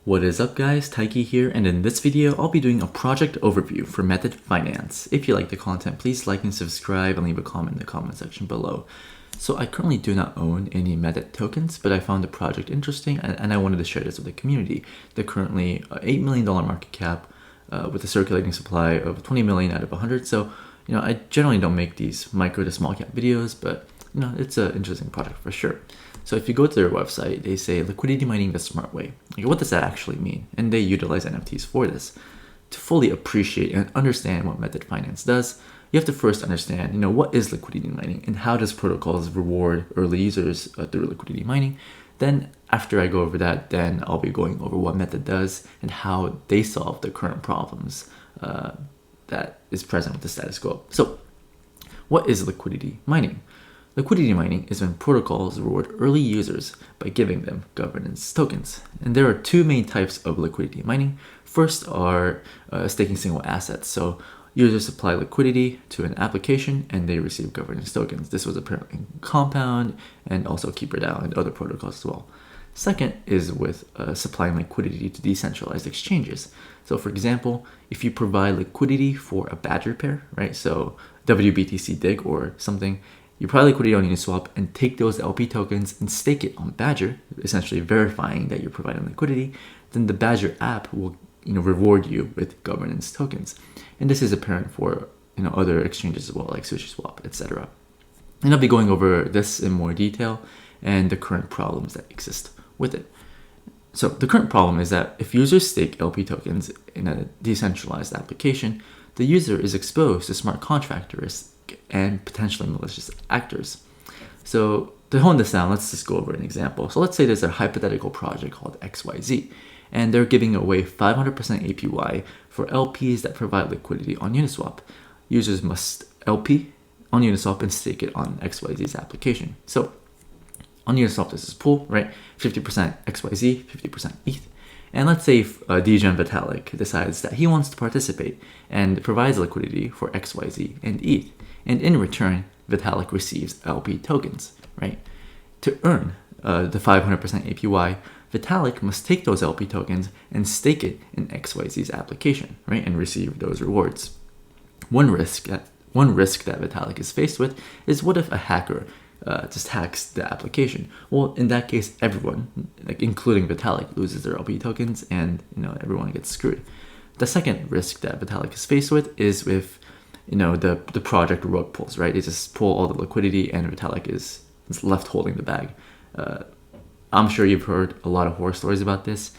What is up guys, Taiki here, and in this video I'll be doing a project overview for Method Finance. If you like the content, please like and subscribe and leave a comment in the comment section below. So I currently do not own any Method tokens, but I found the project interesting and I wanted to share this with the community. They're currently $8 million market cap with a circulating supply of 20 million out of 100. So, I generally don't make these micro to small cap videos, but it's an interesting project for sure. So if you go to their website, they say liquidity mining the smart way. Like, what does that actually mean? And they utilize NFTs for this. To fully appreciate and understand what Method Finance does, you have to first understand, what is liquidity mining and how does protocols reward early users through liquidity mining. Then after I go over that, then I'll be going over what Method does and how they solve the current problems that is present with the status quo. So what is liquidity mining? Liquidity mining is when protocols reward early users by giving them governance tokens. And there are two main types of liquidity mining. First are staking single assets. So users supply liquidity to an application and they receive governance tokens. This was apparently in Compound and also KeeperDAO and other protocols as well. Second is with supplying liquidity to decentralized exchanges. So for example, if you provide liquidity for a Badger pair, right? So WBTC dig or something, you provide liquidity on Uniswap and take those LP tokens and stake it on Badger, essentially verifying that you're providing liquidity. Then the Badger app will reward you with governance tokens. And this is apparent for other exchanges as well, like SushiSwap, etc. And I'll be going over this in more detail and the current problems that exist with it. So the current problem is that if users stake LP tokens in a decentralized application, the user is exposed to smart contract risk and potentially malicious actors. So to hone this down, let's just go over an example. So let's say there's a hypothetical project called XYZ, and they're giving away 500% APY for LPs that provide liquidity on Uniswap. Users must LP on Uniswap and stake it on XYZ's application. So on Uniswap, this is pool, right? 50% XYZ, 50% ETH. And let's say if Degen Vitalik decides that he wants to participate and provides liquidity for XYZ and ETH. And in return, Vitalik receives LP tokens, right? To earn the 500% APY, Vitalik must take those LP tokens and stake it in XYZ's application, right? And receive those rewards. One risk that Vitalik is faced with is, what if a hacker just hacks the application? Well, in that case, everyone, including Vitalik, loses their LP tokens and everyone gets screwed. The second risk that Vitalik is faced with is with the project rug pulls, right? They just pull all the liquidity and Vitalik is left holding the bag. I'm sure you've heard a lot of horror stories about this.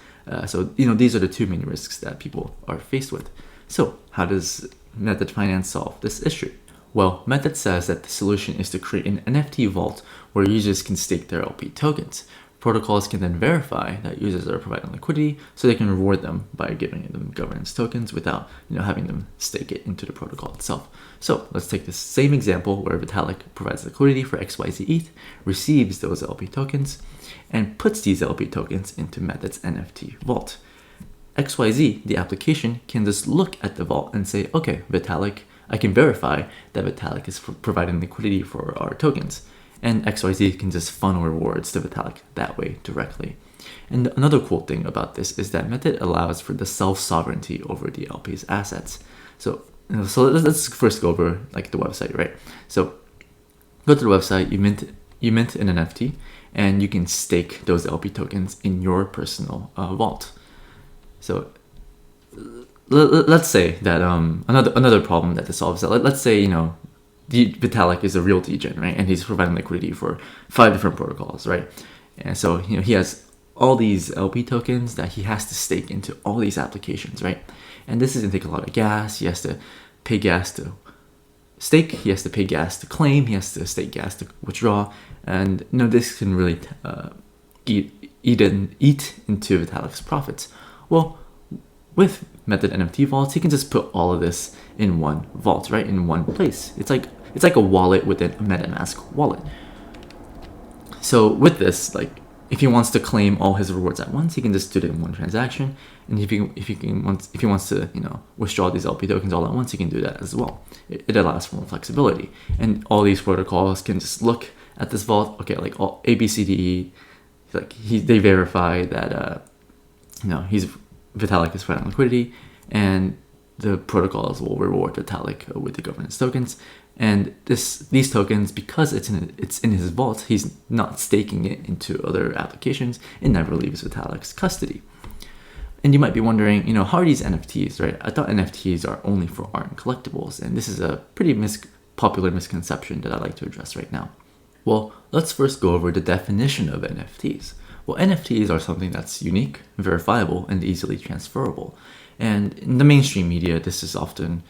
So these are the two main risks that people are faced with. So how does Method Finance solve this issue? Well, Method says that the solution is to create an NFT vault where users can stake their LP tokens. Protocols can then verify that users are providing liquidity so they can reward them by giving them governance tokens without having them stake it into the protocol itself. So let's take the same example where Vitalik provides liquidity for XYZ ETH, receives those LP tokens, and puts these LP tokens into Method's NFT vault. XYZ, the application, can just look at the vault and say, okay, Vitalik, I can verify that Vitalik is providing liquidity for our tokens. And XYZ can just funnel rewards to Vitalik that way directly. And another cool thing about this is that Method allows for the self-sovereignty over the LP's assets. So let's first go over the website, right? So go to the website, you mint an NFT, and you can stake those LP tokens in your personal vault. So let's say that another problem that this solves. Let's say Vitalik is a real degen, right? And he's providing liquidity for 5 different protocols, right? And so he has all these LP tokens that he has to stake into all these applications, right? And this is gonna take a lot of gas. He has to pay gas to stake. He has to pay gas to claim. He has to stake gas to withdraw. And this can really eat into Vitalik's profits. Well, with Method NFT vaults, he can just put all of this in one vault, right? In one place. It's like a wallet within a MetaMask wallet. So with this, if he wants to claim all his rewards at once, he can just do it in one transaction. And if he wants to withdraw these LP tokens all at once, he can do that as well. It allows for more flexibility. And all these protocols can just look at this vault. Okay, all A, B, C, D, E. They verify that Vitalik is providing liquidity, and the protocols will reward Vitalik with the governance tokens. And these tokens, because it's in his vault, he's not staking it into other applications. It never leaves Vitalik's custody. And you might be wondering, how are these NFTs, right? I thought NFTs are only for art and collectibles, and this is a pretty popular misconception that I'd like to address right now. Well, let's first go over the definition of NFTs. Well, NFTs are something that's unique, verifiable, and easily transferable. And in the mainstream media, this is often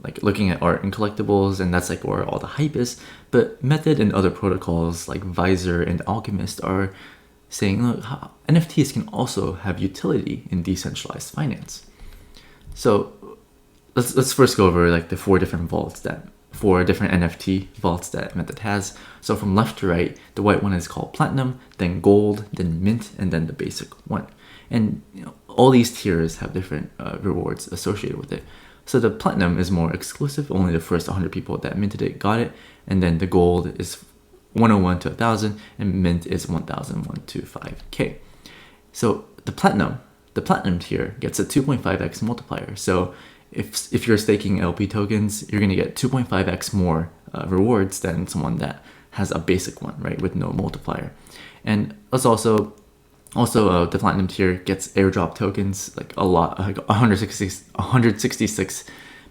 like looking at art and collectibles, and that's like where all the hype is. But Method and other protocols like Visor and Alchemist are saying, look, NFTs can also have utility in decentralized finance. So let's first go over like the four different NFT vaults that Method has. So from left to right, the white one is called Platinum, then Gold, then Mint, and then the basic one. And all these tiers have different rewards associated with it. So the Platinum is more exclusive, only the first 100 people that minted it got it, and then the Gold is 101 to 1,000, and Mint is 1,001 to 5K. So the Platinum tier gets a 2.5x multiplier. So if you're staking LP tokens, you're going to get 2.5x more rewards than someone that has a basic one, right, with no multiplier. And let's also the Platinum tier gets airdrop tokens, like a lot, like 166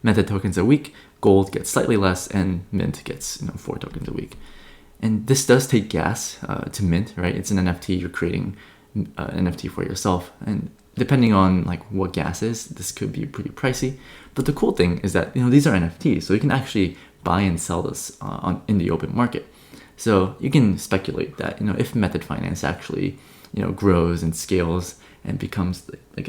Method tokens a week. Gold gets slightly less, and Mint gets 4 tokens a week. And this does take gas to mint, right? It's an NFT. You're creating an NFT for yourself, and depending on like what gas is, this could be pretty pricey. But the cool thing is that these are NFTs, so you can actually buy and sell this in the open market. So you can speculate that if Method Finance actually grows and scales and becomes like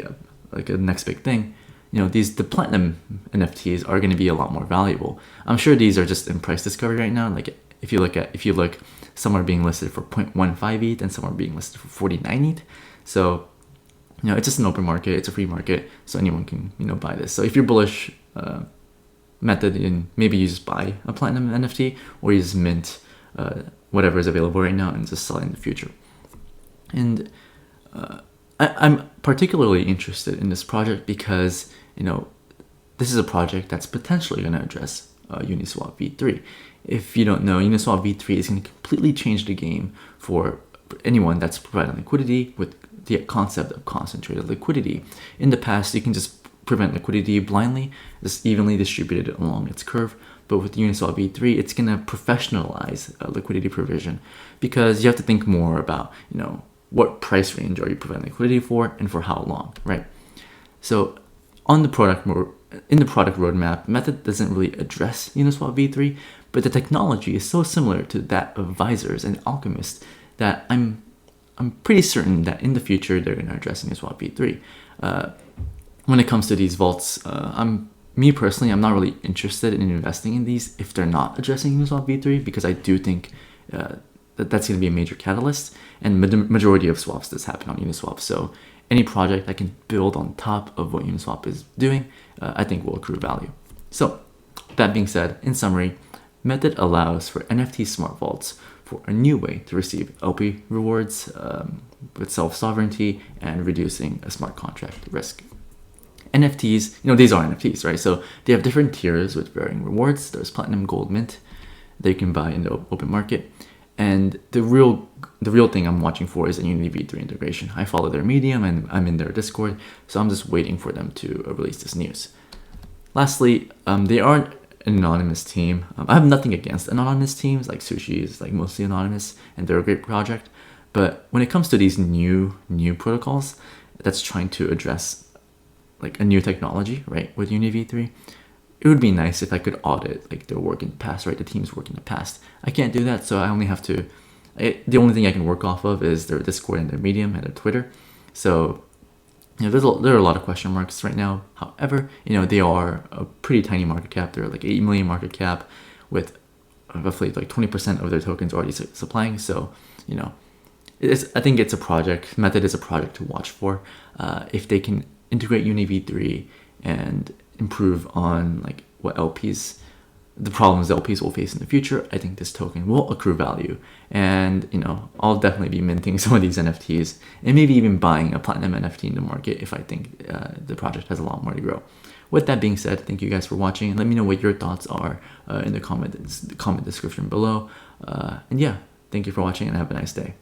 a next big thing, the Platinum NFTs are going to be a lot more valuable. I'm sure these are just in price discovery right now. Like if you look, some are being listed for 0.15 ETH and some are being listed for 49 ETH. So it's just an open market, it's a free market, so anyone can buy this. So if you're bullish Method, and maybe you just buy a Platinum NFT, or you just mint whatever is available right now and just sell in the future. And I'm particularly interested in this project because this is a project that's potentially going to address Uniswap V3. If you don't know, Uniswap V3 is going to completely change the game for anyone that's providing liquidity with the concept of concentrated liquidity. In the past, you can just prevent liquidity blindly, just evenly distributed along its curve. But with Uniswap V3, it's going to professionalize liquidity provision, because you have to think more about, what price range are you providing liquidity for and for how long, right? So in the product roadmap, Method doesn't really address Uniswap V3, but the technology is so similar to that of Visors and Alchemist that I'm pretty certain that in the future they're going to address Uniswap V3. When it comes to these vaults, me personally, I'm not really interested in investing in these if they're not addressing Uniswap V3, because I do think that's going to be a major catalyst, and the majority of swaps does happen on Uniswap. So any project that can build on top of what Uniswap is doing, I think will accrue value. So that being said, in summary, Method allows for NFT SmartVaults for a new way to receive LP rewards with self-sovereignty and reducing a smart contract risk. NFTs, these are NFTs, right? So they have different tiers with varying rewards. There's Platinum, Gold, Mint that you can buy in the open market. And the real thing I'm watching for is a Unity V3 integration. I follow their Medium and I'm in their Discord, so I'm just waiting for them to release this news. Lastly, they are an anonymous team. I have nothing against anonymous teams, like Sushi is like mostly anonymous and they're a great project. But when it comes to these new protocols that's trying to address like a new technology, right, with Unity V3, it would be nice if I could audit like their work in the past, right, the team's work in the past. I can't do that, so I only have to, the only thing I can work off of is their Discord and their Medium and their Twitter. So there are a lot of question marks right now. However, they are a pretty tiny market cap. They're like 8 million market cap with roughly like 20% of their tokens already supplying. So, I think it's a project. Method is a project to watch for. If they can integrate Uni V3 and improve on like what LPs the problems that LPs will face in the future, I think this token will accrue value. And, I'll definitely be minting some of these NFTs and maybe even buying a platinum NFT in the market if I think the project has a lot more to grow. With that being said, thank you guys for watching. Let me know what your thoughts are in the comment description below. And yeah, thank you for watching and have a nice day.